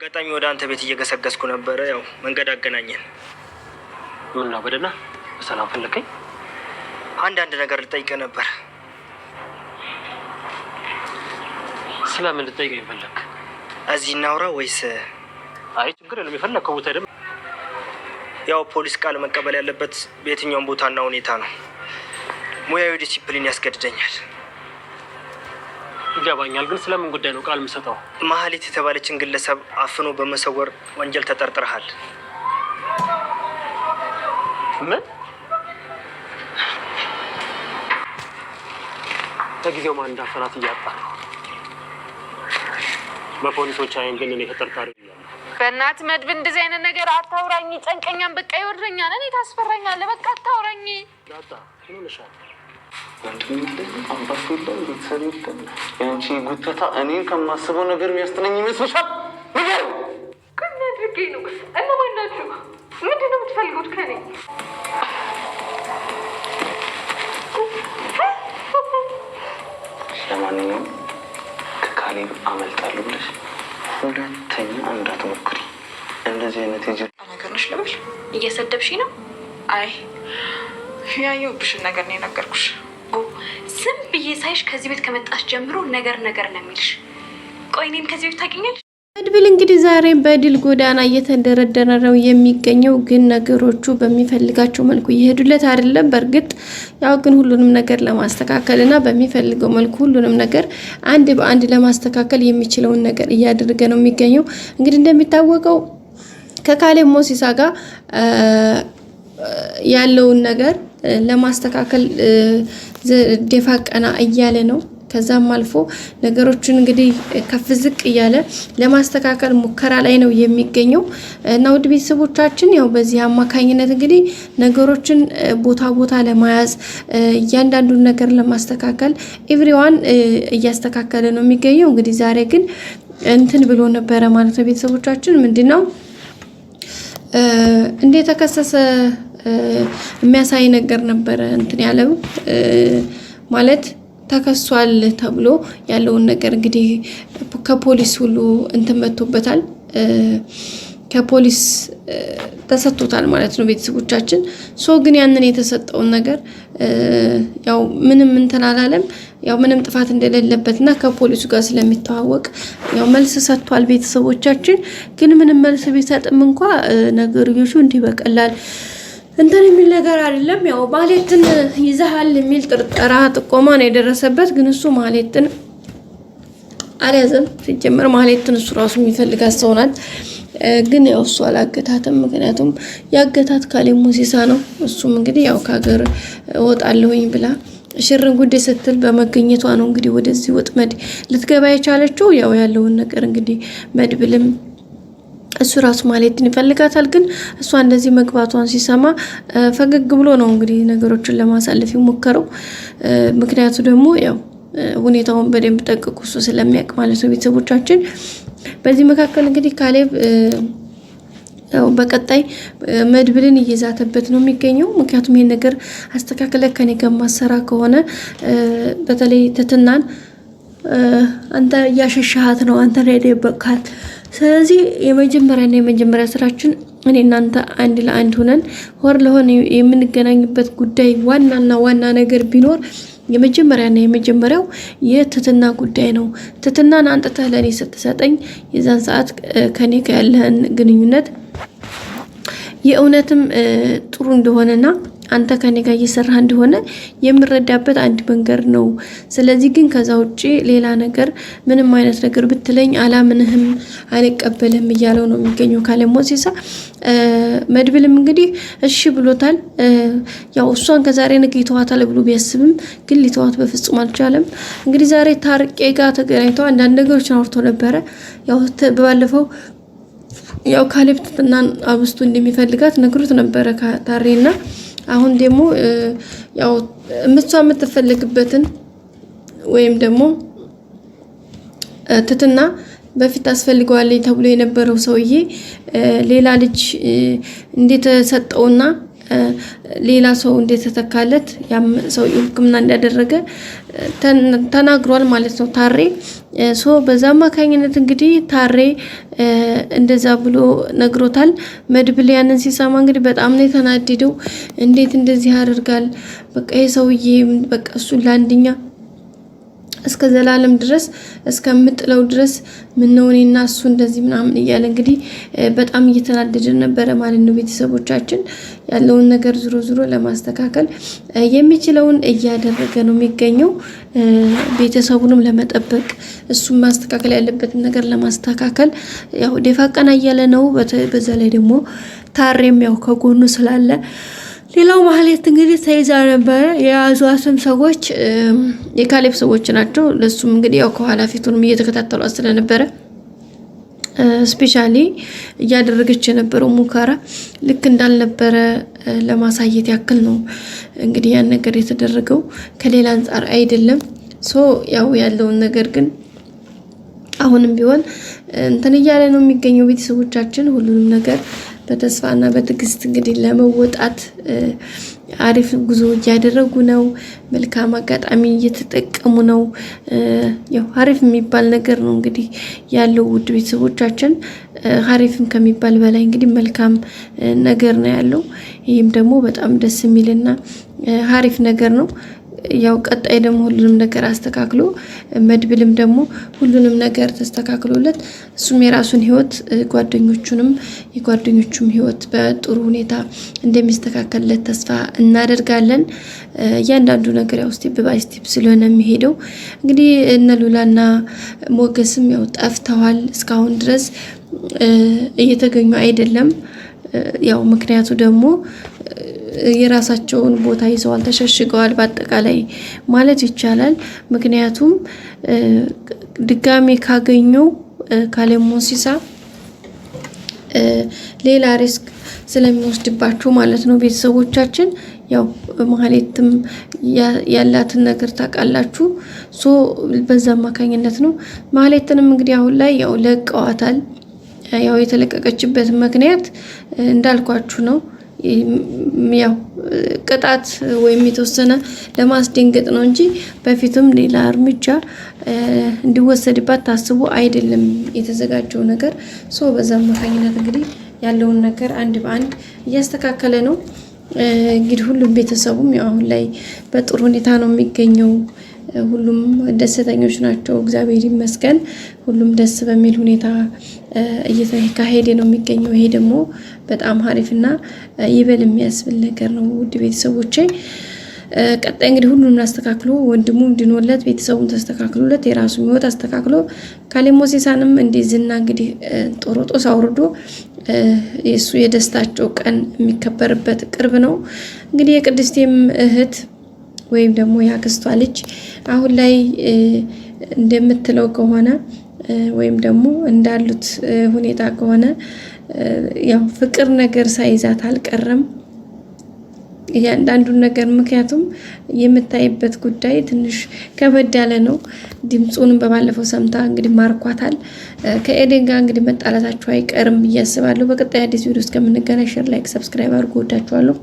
አጋጣሚ ወደ አንተ ቤት እየገሰገስኩ ነበረ። ያው መንገድ አገናኘን። ምን ነው በደና በሰላም ፈለከኝ? አንዳንድ ነገር ልጠይቅህ ነበር። ስለምን ልጠይቀኝ ፈለክ? እዚህ እናውራ ወይስ? አይ ችግር የለም፣ የፈለከው ቦታ አይደል? ያው ፖሊስ ቃል መቀበል ያለበት በየትኛውም ቦታና ሁኔታ ነው። ሙያዊ ዲሲፕሊን ያስገድደኛል። ይገባኛል፣ ግን ስለምን ጉዳይ ነው ቃል የምሰጠው? ማህሌት የተባለችን ግለሰብ አፍኖ በመሰወር ወንጀል ተጠርጥረሃል። ምን? ለጊዜው ማን እንዳፈናት እያጣ ነው። በፖሊሶች አይን ግን እኔ ተጠርጣሪ ነኝ። በእናት መድብ እንደዚህ አይነት ነገር አታውራኝ። ጨንቀኛም በቃ ይወርደኛል። እኔ ታስፈራኛለህ። በቃ አታውራኝ። ዳጣ ምን ሆነሻል? ወንድም የለም አባት የለም ቤተሰብ የለም። ያንቺ ጉተታ እኔን ከማስበው ነገር የሚያስጥለኝ ይመስልሻል? ነገር ከምን አድርጌ ነው? እነማን ናችሁ? ምንድን ነው የምትፈልጉት ከኔ? ለማንኛውም ከካሌብ አመልጣለሁ ብለሽ ሁለተኛ እንዳትሞክሪ። እንደዚህ አይነት የጅል ነገር ነሽ ልበል? እየሰደብሽኝ ነው? አይ ያየሁብሽን ነገር ነው የነገርኩሽ። ዝም ብዬ ሳይሽ ከዚህ ቤት ከመጣሽ ጀምሮ ነገር ነው የሚልሽ። ቆይ እኔን ከዚህ ቤት ታገኛለሽ? መድብል እንግዲህ ዛሬ በድል ጎዳና እየተደረደረ ነው የሚገኘው። ግን ነገሮቹ በሚፈልጋቸው መልኩ እየሄዱለት አይደለም። በእርግጥ ያው ግን ሁሉንም ነገር ለማስተካከል እና በሚፈልገው መልኩ ሁሉንም ነገር አንድ በአንድ ለማስተካከል የሚችለውን ነገር እያደረገ ነው የሚገኘው። እንግዲህ እንደሚታወቀው ከካሌብ ሞሲሳ ጋር ያለውን ነገር ለማስተካከል ደፋ ቀና እያለ ነው። ከዛም አልፎ ነገሮችን እንግዲህ ከፍ ዝቅ እያለ ለማስተካከል ሙከራ ላይ ነው የሚገኘው እና ውድ ቤተሰቦቻችን ያው በዚህ አማካኝነት እንግዲህ ነገሮችን ቦታ ለማያዝ እያንዳንዱን ነገር ለማስተካከል ኤቭሪዋን እያስተካከለ ነው የሚገኘው። እንግዲህ ዛሬ ግን እንትን ብሎ ነበረ ማለት ነው ቤተሰቦቻችን። ምንድነው እንደተከሰሰ የሚያሳይ ነገር ነበረ እንትን ያለው ማለት ተከሷል ተብሎ ያለውን ነገር እንግዲህ ከፖሊስ ሁሉ እንትን መጥቶበታል። ከፖሊስ ተሰጥቶታል ማለት ነው ቤተሰቦቻችን። ግን ያንን የተሰጠውን ነገር ያው ምንም እንትን አላለም። ያው ምንም ጥፋት እንደሌለበትና ከፖሊሱ ጋር ስለሚተዋወቅ ያው መልስ ሰጥቷል ቤተሰቦቻችን። ግን ምንም መልስ ቢሰጥም እንኳን ነገርዮሹ እንዲህ በቀላል እንትን የሚል ነገር አይደለም። ያው ማህሌትን ይዘሃል የሚል ጥቆማ ነው የደረሰበት። ግን እሱ ማህሌትን አልያዘም። ሲጀመር ማህሌትን እሱ ራሱ የሚፈልጋት ሰው ናት። ግን ያው እሱ አላገታትም። ምክንያቱም ያገታት ካሌብ ሞሲሳ ነው። እሱም እንግዲህ ያው ከሀገር እወጣለሁኝ ብላ ሽርን ጉዴ ስትል በመገኘቷ ነው እንግዲህ ወደዚህ ወጥመድ ልትገባ የቻለችው። ያው ያለውን ነገር እንግዲህ መድብልም እሱ ራሱ ማህሌትን ይፈልጋታል። ግን እሷ እንደዚህ መግባቷን ሲሰማ ፈገግ ብሎ ነው እንግዲህ ነገሮችን ለማሳለፍ የሞከረው። ምክንያቱ ደግሞ ያው ሁኔታውን በደንብ ጠንቅቆ እሱ ስለሚያውቅ ማለት ነው ቤተሰቦቻችን። በዚህ መካከል እንግዲህ ካሌብ ያው በቀጣይ መድብልን እየዛተበት ነው የሚገኘው። ምክንያቱም ይሄን ነገር አስተካክለ ከኔ ጋር ማሰራ ከሆነ በተለይ ትትናን አንተ ያሸሻሃት ነው፣ አንተ ላይ ደበቃት። ስለዚህ የመጀመሪያ ስራችን እኔ እናንተ አንድ ለአንድ ሆነን ወር ለሆነ የምንገናኝበት ጉዳይ ዋና ነገር ቢኖር የመጀመሪያው የትትና ጉዳይ ነው። ትትናን አንጥተህ ለኔ ስትሰጠኝ የዛን ሰዓት ከኔ ጋር ያለህን ግንኙነት የእውነትም ጥሩ እንደሆነና አንተ ከኔ ጋር እየሰራህ እንደሆነ የምረዳበት አንድ መንገድ ነው። ስለዚህ ግን ከዛ ውጪ ሌላ ነገር ምንም አይነት ነገር ብትለኝ አላምንህም፣ አልቀበልህም እያለው ነው የሚገኘው ካሌብ ሞሲሳ። መድብልም እንግዲህ እሺ ብሎታል። ያው እሷን ከዛሬ ነገ ይተዋታል ብሎ ቢያስብም ግን ሊተዋት በፍጹም አልቻለም። እንግዲህ ዛሬ ታርቄ ጋር ተገናኝተው አንዳንድ ነገሮችን አውርቶ ነበረ። ያው ባለፈው ያው ካሌብ ትትናን አብስቶ እንደሚፈልጋት ነግሮት ነበረ ታሬና። አሁን ደግሞ ያው እሷ የምትፈልግበትን ወይም ደግሞ ትትና በፊት አስፈልገዋለኝ ተብሎ የነበረው ሰውዬ ሌላ ልጅ እንደተሰጠውና ሌላ ሰው እንደተተካለት ያም ሰው ሕክምና እንዳደረገ ተናግሯል ማለት ነው ታሬ። በዛ አማካኝነት እንግዲህ ታሬ እንደዛ ብሎ ነግሮታል። መድብል ያንን ሲሰማ እንግዲህ በጣም ነው የተናደደው። እንዴት እንደዚህ ያደርጋል? በቃ የሰውዬ በቃ እሱን ለአንድኛ እስከ ዘላለም ድረስ እስከምጥለው ድረስ ምን ነው እኔና እሱ እንደዚህ ምናምን እያለ እንግዲህ በጣም እየተናደደ ነበር ማለት ነው። ቤተሰቦቻችን ያለውን ነገር ዙሮ ለማስተካከል የሚችለውን እያደረገ ነው የሚገኘው። ቤተሰቡንም ለመጠበቅ እሱም ማስተካከል ያለበትን ነገር ለማስተካከል ያው ደፋ ቀና እያለ ነው። በዛ ላይ ደግሞ ታሬም ያው ከጎኑ ስላለ ሌላው ማህሌት እንግዲህ ተይዛ ነበር። የያዟትም ሰዎች የካሌብ ሰዎች ናቸው። ለሱም እንግዲህ ያው ከኋላ ፊቱንም እየተከታተሏት ስለነበረ ስፔሻሊ እያደረገች የነበረው ሙከራ ልክ እንዳልነበረ ለማሳየት ያክል ነው እንግዲህ ያን ነገር የተደረገው፣ ከሌላ አንፃር አይደለም። ያው ያለውን ነገር ግን አሁንም ቢሆን እንትን እያለ ነው የሚገኘው። ቤተሰቦቻችን ሁሉንም ነገር በተስፋና በትዕግስት እንግዲህ ለመወጣት አሪፍ ጉዞ እያደረጉ ነው። መልካም አጋጣሚ እየተጠቀሙ ነው። ያው አሪፍ የሚባል ነገር ነው እንግዲህ ያለው ውድ ቤተሰቦቻችን። አሪፍም ከሚባል በላይ እንግዲህ መልካም ነገር ነው ያለው። ይህም ደግሞ በጣም ደስ የሚልና አሪፍ ነገር ነው። ያው ቀጣይ ደግሞ ሁሉንም ነገር አስተካክሎ መድብልም ደግሞ ሁሉንም ነገር ተስተካክሎለት እሱም የራሱን ህይወት የጓደኞቹም ህይወት በጥሩ ሁኔታ እንደሚስተካከልለት ተስፋ እናደርጋለን። እያንዳንዱ ነገር ያው ስቴፕ ባይ ስቴፕ ስለሆነ የሚሄደው እንግዲህ እነ ሉላና ሞገስም ያው ጠፍተዋል። እስካሁን ድረስ እየተገኙ አይደለም። ያው ምክንያቱ ደግሞ የራሳቸውን ቦታ ይዘዋል፣ ተሸሽገዋል በአጠቃላይ ማለት ይቻላል። ምክንያቱም ድጋሜ ካገኘው ካሌብ ሞሲሳ ሌላ ሪስክ ስለሚወስድባቸው ማለት ነው። ቤተሰቦቻችን ያው ማህሌትም ያላትን ነገር ታውቃላችሁ። በዛ አማካኝነት ነው ማህሌትንም እንግዲህ አሁን ላይ ያው ለቀዋታል። ያው የተለቀቀችበት ምክንያት እንዳልኳችሁ ነው። ያው ቅጣት ወይም የተወሰነ ለማስደንገጥ ነው እንጂ በፊትም ሌላ እርምጃ እንዲወሰድባት ታስቦ አይደለም የተዘጋጀው ነገር። በዛ አማካኝነት እንግዲህ ያለውን ነገር አንድ በአንድ እያስተካከለ ነው። እንግዲህ ሁሉም ቤተሰቡም ያው አሁን ላይ በጥሩ ሁኔታ ነው የሚገኘው። ሁሉም ደስተኞች ናቸው፣ እግዚአብሔር ይመስገን። ሁሉም ደስ በሚል ሁኔታ እየተካሄደ ነው የሚገኘው። ይሄ ደግሞ በጣም አሪፍና ይበል የሚያስብል ነገር ነው ውድ ቤተሰቦቼ። ቀጣይ እንግዲህ ሁሉንም አስተካክሎ ወንድሙ እንድንወለት ቤተሰቡን ተስተካክሎለት የራሱ ህይወት አስተካክሎ ካሌብ ሞሲሳንም እንደዚህና እንግዲህ ጦሮጦስ አውርዶ የሱ የደስታቸው ቀን የሚከበርበት ቅርብ ነው። እንግዲህ የቅድስቴም እህት ወይም ደግሞ ያክስቷ ልጅ አሁን ላይ እንደምትለው ከሆነ ወይም ደግሞ እንዳሉት ሁኔታ ከሆነ ያው ፍቅር ነገር ሳይዛት አልቀረም እያንዳንዱን ነገር። ምክንያቱም የምታይበት ጉዳይ ትንሽ ከበድ ያለ ነው። ድምጹንም በባለፈው ሰምታ እንግዲህ ማርኳታል። ከኤደን ጋር እንግዲህ መጣላታቸው አይቀርም እያስባለሁ። በቀጣይ አዲስ ቪዲዮ እስከምንገናኝ ሼር፣ ላይክ፣ ሰብስክራይብ አድርጉ። ወዳችኋለሁ።